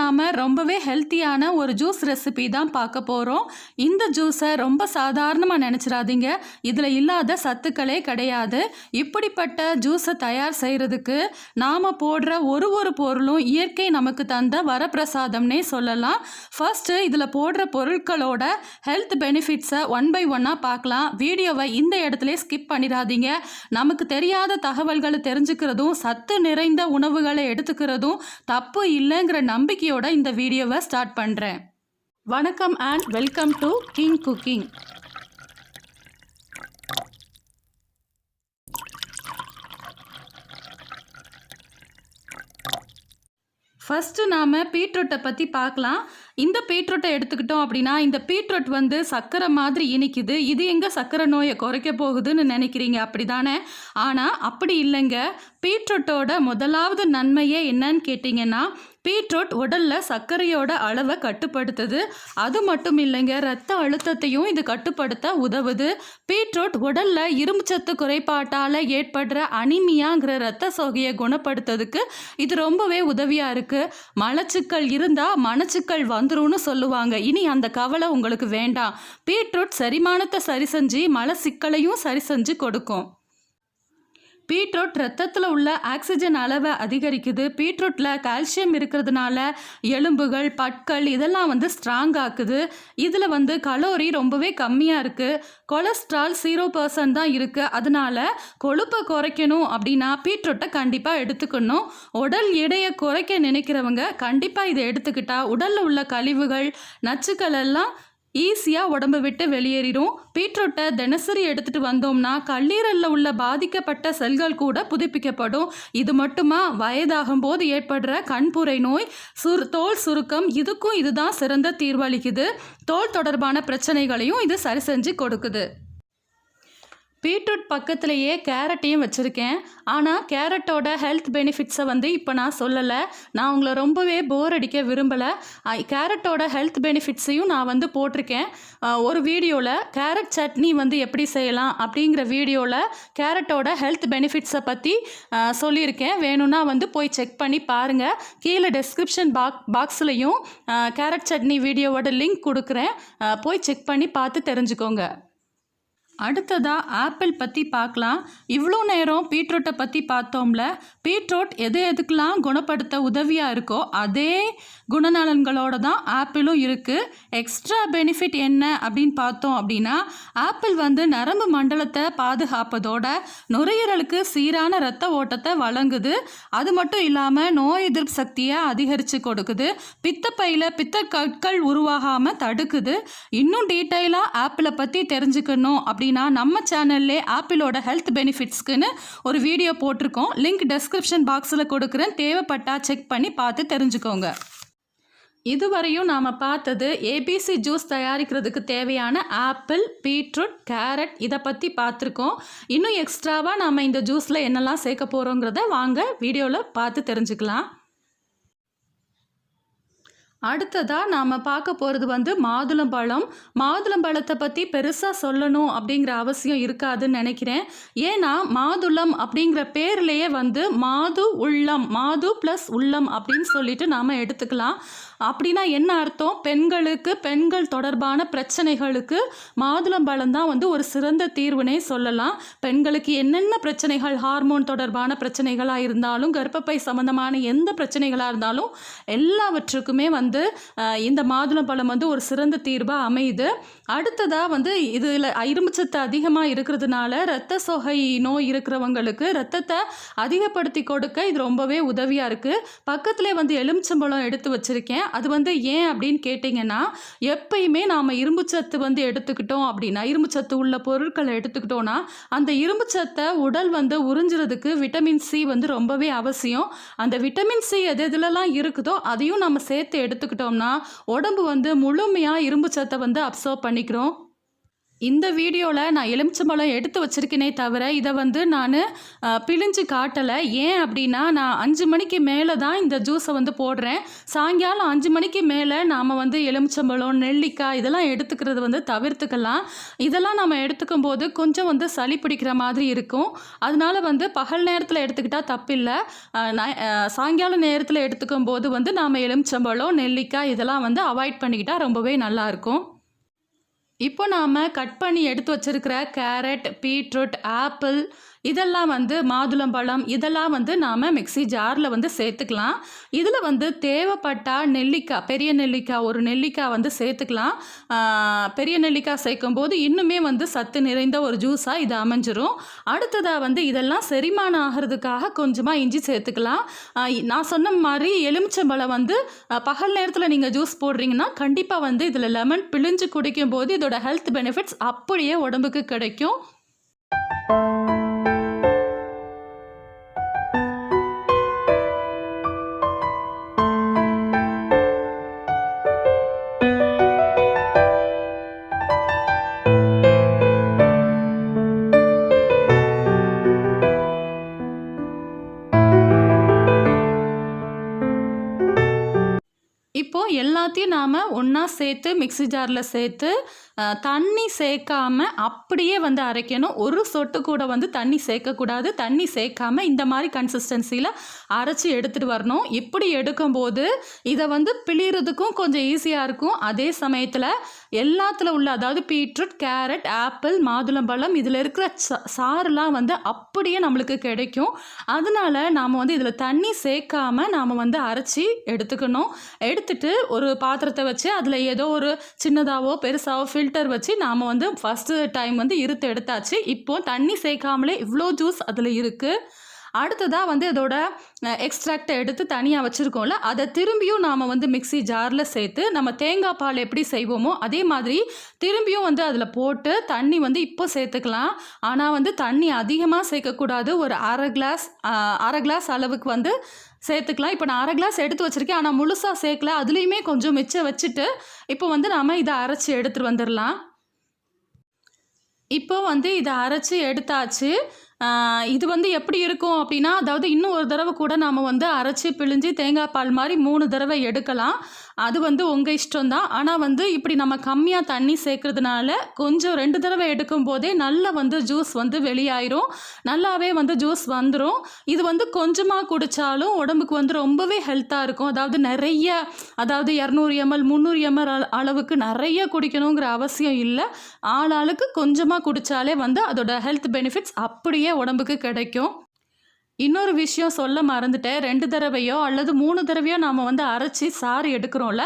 நாம் ரொம்பவே ஹெல்த்தியான ஒரு ஜூஸ் ரெசிபி தான் பார்க்க போகிறோம். இந்த ஜூஸை ரொம்ப சாதாரணமாக நினச்சிடாதீங்க. இதில் இல்லாத சத்துக்களே கிடையாது. இப்படிப்பட்ட ஜூஸை தயார் செய்கிறதுக்கு நாம் போடுற ஒரு பொருளும் இயற்கை நமக்கு தந்த வரப்பிரசாதம்னே சொல்லலாம். ஃபர்ஸ்ட்டு இதில் போடுற பொருட்களோட ஹெல்த் பெனிஃபிட்ஸை ஒன் பை ஒன்னாக பார்க்கலாம். வீடியோவை இந்த இடத்துல ஸ்கிப் பண்ணிடாதீங்க. நமக்கு தெரியாத தகவல்களை தெரிஞ்சுக்கிறதும் சத்து நிறைந்த உணவுகளை எடுத்துக்கிறதும் தப்பு இல்லைங்கிற நம்பிக்கையோட இந்த வீடியோவை ஸ்டார்ட் பண்ணுறேன். வணக்கம் and welcome to king cooking. First நாம் பீட்ரூட்டை பற்றி பார்க்கலாம். இந்த பீட்ரூட்டை எடுத்துக்கிட்டோம் அப்படின்னா, இந்த பீட்ரூட் வந்து சர்க்கரை மாதிரி இனிக்குது. இது எங்கே சர்க்கரை நோயை குறைக்க போகுதுன்னு நினைக்கிறீங்க, அப்படி தானே? ஆனால் அப்படி இல்லைங்க. பீட்ரூட்டோட முதலாவது நன்மையே என்னன்னு கேட்டிங்கன்னா, பீட்ரூட் உடலில் சர்க்கரையோட அளவை கட்டுப்படுத்துது. அது மட்டும் இல்லைங்க, ரத்த அழுத்தத்தையும் இது கட்டுப்படுத்த உதவுது. பீட்ரூட் உடலில் இரும்புச்சத்து குறைபாட்டால் ஏற்படுற அனிமியாங்கிற ரத்த சோகையை குணப்படுத்துறதுக்கு இது ரொம்பவே உதவியாக இருக்குது. மலச்சிக்கல் இருந்தால் மனச்சிக்கல் வந்துரும்னு சொல்லுவாங்க. இனி அந்த கவலை உங்களுக்கு வேண்டாம். பீட்ரூட் செரிமானத்தை சரி செஞ்சு மலச்சிக்கலையும் சரி செஞ்சு கொடுக்கும். பீட்ரூட் ரத்தத்தில் உள்ள ஆக்சிஜன் அளவை அதிகரிக்குது. பீட்ரூட்டில் கால்சியம் இருக்கிறதுனால எலும்புகள் பற்கள் இதெல்லாம் வந்து ஸ்ட்ராங் ஆக்குது. இதில் வந்து கலோரி ரொம்பவே கம்மியாக இருக்குது. கொலஸ்ட்ரால் 0% தான் இருக்குது. அதனால கொழுப்பை குறைக்கணும் அப்படின்னா பீட்ரூட்டை கண்டிப்பாக எடுத்துக்கணும். உடல் எடையை குறைக்க நினைக்கிறவங்க கண்டிப்பாக இதை எடுத்துக்கிட்டா உடலில் உள்ள கழிவுகள் நச்சுக்கள் எல்லாம் ஈஸியாக உடம்பை விட்டு வெளியேறிடும். பீட்ரூட்டை தினசரி எடுத்துகிட்டு வந்தோம்னா கல்லீரலில் உள்ள பாதிக்கப்பட்ட செல்கள் கூட புதுப்பிக்கப்படும். இது மட்டுமா, வயதாகும் போது ஏற்படுற கண்புரை நோய், தோல் சுருக்கம் இதுக்கும் இதுதான் சிறந்த தீர்வளிக்குது. தோல் தொடர்பான பிரச்சனைகளையும் இது சரி செஞ்சு கொடுக்குது. பீட்ரூட் பக்கத்துலேயே கேரட்டையும் வச்சுருக்கேன். ஆனால் கேரட்டோட ஹெல்த் பெனிஃபிட்ஸை வந்து இப்போ நான் சொல்லலை. நான் உங்களை ரொம்பவே போர் அடிக்க விரும்பலை. கேரட்டோட ஹெல்த் பெனிஃபிட்ஸையும் நான் வந்து போட்டிருக்கேன். ஒரு வீடியோவில் கேரட் சட்னி வந்து எப்படி செய்யலாம் அப்படிங்கிற வீடியோவில் கேரட்டோட ஹெல்த் பெனிஃபிட்ஸை பற்றி சொல்லியிருக்கேன். வேணும்னா வந்து போய் செக் பண்ணி பாருங்கள். கீழே டெஸ்கிரிப்ஷன் பாக்ஸ்லையும் கேரட் சட்னி வீடியோவோட லிங்க் கொடுக்குறேன். போய் செக் பண்ணி பார்த்து தெரிஞ்சுக்கோங்க. அடுத்ததாக ஆப்பிள் பற்றி பார்க்கலாம். இவ்வளோ நேரம் பீட்ரூட்டை பற்றி பார்த்தோம்ல. பீட்ரூட் எதுக்கெல்லாம் குணப்படுத்த உதவியாக இருக்கோ அதே குணநலன்களோடு தான் ஆப்பிளும் இருக்குது. எக்ஸ்ட்ரா பெனிஃபிட் என்ன அப்படின்னு பார்த்தோம் அப்படின்னா, ஆப்பிள் வந்து நரம்பு மண்டலத்தை பாதுகாப்பதோட நுரையீரலுக்கு சீரான இரத்த ஓட்டத்தை வழங்குது. அது மட்டும் இல்லாமல் நோய் எதிர்ப்பு சக்தியை அதிகரித்து கொடுக்குது. பித்தப்பையில் பித்தக்கற்கள் உருவாகாமல் தடுக்குது. இன்னும் டீட்டெயிலாக ஆப்பிளை பற்றி தெரிஞ்சுக்கணும் அப்படின்னா நம்ம சேனல்லே ஆப்பிளோட ஹெல்த் பெனிஃபிட்ஸ்க்குன்னு ஒரு வீடியோ போட்டிருக்கோம். லிங்க் டெஸ்கிரிப்ஷன் பாக்ஸில் கொடுக்குறேன். தேவைப்பட்டா செக் பண்ணி பார்த்து தெரிஞ்சுக்கோங்க. இதுவரையும் நாம் பார்த்தது ஏபிசி ஜூஸ் தயாரிக்கிறதுக்கு தேவையான ஆப்பிள், பீட்ரூட், கேரட் இதை பற்றி பார்த்துருக்கோம். இன்னும் எக்ஸ்ட்ராவாக நாம் இந்த ஜூஸில் என்னெல்லாம் சேர்க்க போகிறோங்கிறத வாங்க வீடியோவில் பார்த்து தெரிஞ்சுக்கலாம். அடுத்ததாக நாம் பார்க்க போகிறது வந்து மாதுளம்பழம். மாதுளம்பழத்தை பற்றி பெருசாக சொல்லணும் அப்படிங்கிற அவசியம் இருக்காதுன்னு நினைக்கிறேன். ஏன்னா மாதுளம் அப்படிங்கிற பேர்லேயே வந்து மாது உள்ளம், மாது ப்ளஸ் உள்ளம் அப்படின்னு சொல்லிட்டு நாம் எடுத்துக்கலாம். அப்படின்னா என்ன அர்த்தம்? பெண்கள் தொடர்பான பிரச்சனைகளுக்கு மாதுளம்பழம் தான் வந்து ஒரு சிறந்த தீர்வுனே சொல்லலாம். பெண்களுக்கு என்னென்ன பிரச்சனைகள், ஹார்மோன் தொடர்பான பிரச்சனைகளாக இருந்தாலும், கர்ப்பப்பை சம்மந்தமான எந்த பிரச்சனைகளாக இருந்தாலும் எல்லாவற்றுக்குமே வந்து இந்த மாதுளம்பழம் வந்து ஒரு சிறந்த தீர்வாக அமையுது. அடுத்ததாக வந்து இதில் இரும்புச்சத்து அதிகமாக இருக்கிறதுனால இரத்த சோகை நோய் இருக்கிறவங்களுக்கு ரத்தத்தை அதிகப்படுத்தி கொடுக்க இது ரொம்பவே உதவியாக இருக்குது. பக்கத்திலே வந்து எலுமிச்சம்பழம் எடுத்து வச்சுருக்கேன். அது வந்து ஏன் அப்படின்னு கேட்டிங்கன்னா, எப்பயுமே நாம் இரும்புச்சத்து வந்து எடுத்துக்கிட்டோம் அப்படின்னா, இரும்புச்சத்து உள்ள பொருட்களை எடுத்துக்கிட்டோன்னா அந்த இரும்புச்சத்தை உடல் வந்து உறிஞ்சுறதுக்கு விட்டமின் சி வந்து ரொம்பவே அவசியம். அந்த விட்டமின் சி எதுலலாம் இருக்குதோ அதையும் நம்ம சேர்த்து எடுத்துக்கிட்டோம்னா உடம்பு வந்து முழுமையாக இரும்புச்சத்தை வந்து அப்சர்வ் பண்ணிக்கிறோம். இந்த வீடியோவில் நான் எலுமிச்சம்பழம் எடுத்து வச்சிருக்கேனே தவிர இதை வந்து நான் பிழிஞ்சு காட்டலை. ஏன் அப்படின்னா நான் 5 மணிக்கு மேலே தான் இந்த ஜூஸை வந்து போடுறேன். சாயங்காலம் 5 மணிக்கு மேலே நாம் வந்து எலுமிச்சம்பழம், நெல்லிக்காய் இதெல்லாம் எடுத்துக்கிறது வந்து தவிர்த்துக்கலாம். இதெல்லாம் நம்ம எடுத்துக்கும் போது கொஞ்சம் வந்து சளி பிடிக்கிற மாதிரி இருக்கும். அதனால வந்து பகல் நேரத்தில் எடுத்துக்கிட்டால் தப்பில்லை. சாயங்கால நேரத்தில் எடுத்துக்கும் போது வந்து நாம் எலுமிச்சம்பழம், நெல்லிக்காய் இதெல்லாம் வந்து அவாய்ட் பண்ணிக்கிட்டால் ரொம்பவே நல்லாயிருக்கும். இப்போ நாம் கட் பண்ணி எடுத்து வச்சிருக்கிற கேரட், பீட்ரூட், ஆப்பிள் இதெல்லாம் வந்து மாதுளம்பழம் இதெல்லாம் வந்து நாம் மிக்ஸி ஜாரில் வந்து சேர்த்துக்கலாம். இதில் வந்து தேவைப்பட்டால் நெல்லிக்காய், பெரிய நெல்லிக்காய் ஒரு நெல்லிக்காய் வந்து சேர்த்துக்கலாம். பெரிய நெல்லிக்காய் சேர்க்கும்போது இன்னுமே வந்து சத்து நிறைந்த ஒரு ஜூஸாக இது அமைஞ்சிரும். அடுத்ததாக வந்து இதெல்லாம் செரிமானம் ஆகிறதுக்காக கொஞ்சமாக இஞ்சி சேர்த்துக்கலாம். நான் சொன்ன மாதிரி எலுமிச்சம்பழம் வந்து பகல் நேரத்தில் நீங்கள் ஜூஸ் போடுறீங்கன்னா கண்டிப்பாக வந்து இதில் லெமன் பிழிஞ்சு குடிக்கும்போது இதோட ஹெல்த் பெனிஃபிட்ஸ் அப்படியே உடம்புக்கு கிடைக்கும். இப்போ எல்லாத்தையும் நாம் ஒன்றா சேர்த்து மிக்ஸி ஜாரில் சேர்த்து தண்ணி சேர்க்காம அப்படியே வந்து அரைக்கணும். ஒரு சொட்டு கூட வந்து தண்ணி சேர்க்கக்கூடாது. தண்ணி சேர்க்காம இந்த மாதிரி கன்சிஸ்டன்சியில் அரைச்சி எடுத்துகிட்டு வரணும். இப்படி எடுக்கும்போது இதை வந்து பிழிறதுக்கும் கொஞ்சம் ஈஸியாக இருக்கும். அதே சமயத்தில் எல்லாத்துல உள்ள அதாவது பீட்ரூட், கேரட், ஆப்பிள், மாதுளம்பழம் இதில் இருக்கிற சாறுலாம் வந்து அப்படியே நம்மளுக்கு கிடைக்கும். அதனால நாம் வந்து இதில் தண்ணி சேர்க்காம நாம் வந்து அரைச்சி எடுத்துக்கணும். எடுத்துட்டு ஒரு பாத்திரத்தை வச்சு அதில் ஏதோ ஒரு சின்னதாவோ பெருசாவோ ஃபில்டர் வச்சு நாம் வந்து ஃபஸ்ட்டு டைம் வந்து இருத்து எடுத்தாச்சு. இப்போது தண்ணி சேர்க்காமலே இவ்வளோ ஜூஸ் அதில் இருக்குது. அடுத்ததாக வந்து இதோட எக்ஸ்ட்ராக்டை எடுத்து தனியாக வச்சுருக்கோம்ல அதை திரும்பியும் நாம் வந்து மிக்ஸி ஜாரில் சேர்த்து நம்ம தேங்காய் பால் எப்படி செய்வோமோ அதே மாதிரி திரும்பியும் வந்து அதில் போட்டு தண்ணி வந்து இப்போ சேர்த்துக்கலாம். ஆனால் வந்து தண்ணி அதிகமாக சேர்க்கக்கூடாது. ஒரு அரை கிளாஸ் அளவுக்கு வந்து சேர்த்துக்கலாம். இப்போ நான் அரை கிளாஸ் எடுத்து வச்சுருக்கேன். ஆனால் முழுசாக சேர்க்கல. அதுலேயுமே கொஞ்சம் மிச்சம் வச்சுட்டு இப்போ வந்து நாம் இதை அரைச்சி எடுத்துகிட்டு வந்துடலாம். இப்போ வந்து இதை அரைச்சி எடுத்தாச்சு. இது வந்து எப்படி இருக்கும் அப்படின்னா அதாவது இன்னும் ஒரு தடவை கூட நாம் வந்து அரைச்சி பிழிஞ்சு தேங்காய் பால் மாதிரி 3 தடவை எடுக்கலாம். அது வந்து உங்கள் இஷ்டம்தான். ஆனால் வந்து இப்படி நம்ம கம்மியாக தண்ணி சேர்க்கறதுனால கொஞ்சம் 2 தடவை எடுக்கும் போதே நல்லா வந்து ஜூஸ் வந்து வெளியாயிரும். நல்லாவே வந்து ஜூஸ் வந்துடும். இது வந்து கொஞ்சமாக குடித்தாலும் உடம்புக்கு வந்து ரொம்பவே ஹெல்த்தாக இருக்கும். அதாவது நிறைய 200 ml 300 ml அளவுக்கு நிறைய குடிக்கணுங்கிற அவசியம் இல்லை. ஆளாளுக்கு கொஞ்சமாக குடித்தாலே வந்து அதோட ஹெல்த் பெனிஃபிட்ஸ் அப்படியே உடம்புக்கு கிடைக்கும். இன்னொரு விஷயம் சொல்ல மறந்துட்டேன். 2 தடவையோ அல்லது 3 தடவையோ நாம் வந்து அரைச்சி சாறு எடுக்கிறோம்ல,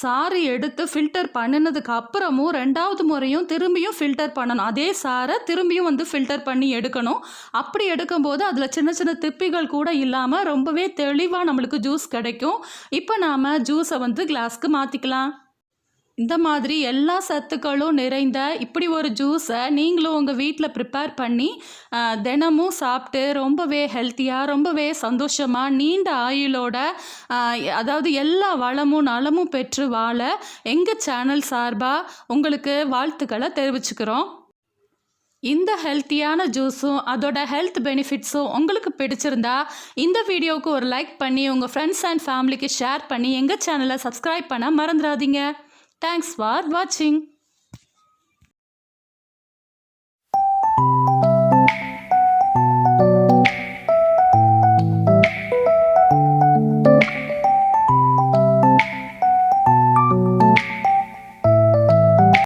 சாறு எடுத்து ஃபில்டர் பண்ணினதுக்கு அப்புறமும் 2வது முறையும் திரும்பியும் ஃபில்டர் பண்ணணும். அதே சாரை திரும்பியும் வந்து ஃபில்டர் பண்ணி எடுக்கணும். அப்படி எடுக்கும்போது அதில் சின்ன சின்ன திப்பிகள் கூட இல்லாமல் ரொம்பவே தெளிவாக நம்மளுக்கு ஜூஸ் கிடைக்கும். இப்போ நாம் ஜூஸை வந்து கிளாஸ்க்கு மாற்றிக்கலாம். இந்த மாதிரி எல்லா சத்துக்களும் நிறைந்த இப்படி ஒரு ஜூஸை நீங்களும் உங்கள் வீட்டில் ப்ரிப்பேர் பண்ணி தினமும் சாப்பிட்டு ரொம்பவே ஹெல்த்தியாக ரொம்பவே சந்தோஷமாக நீண்ட ஆயுளோட அதாவது எல்லா வளமும் நலமும் பெற்று வாழ எங்கள் சேனல் சார்பாக உங்களுக்கு வாழ்த்துக்களை தெரிவிச்சுக்கிறோம். இந்த ஹெல்த்தியான ஜூஸும் அதோட ஹெல்த் பெனிஃபிட்ஸும் உங்களுக்கு பிடிச்சிருந்தா இந்த வீடியோவுக்கு ஒரு லைக் பண்ணி உங்கள் ஃப்ரெண்ட்ஸ் அண்ட் ஃபேமிலிக்கு ஷேர் பண்ணி எங்கள் சேனலை சப்ஸ்கிரைப் பண்ண மறந்துடாதீங்க. Thanks for watching.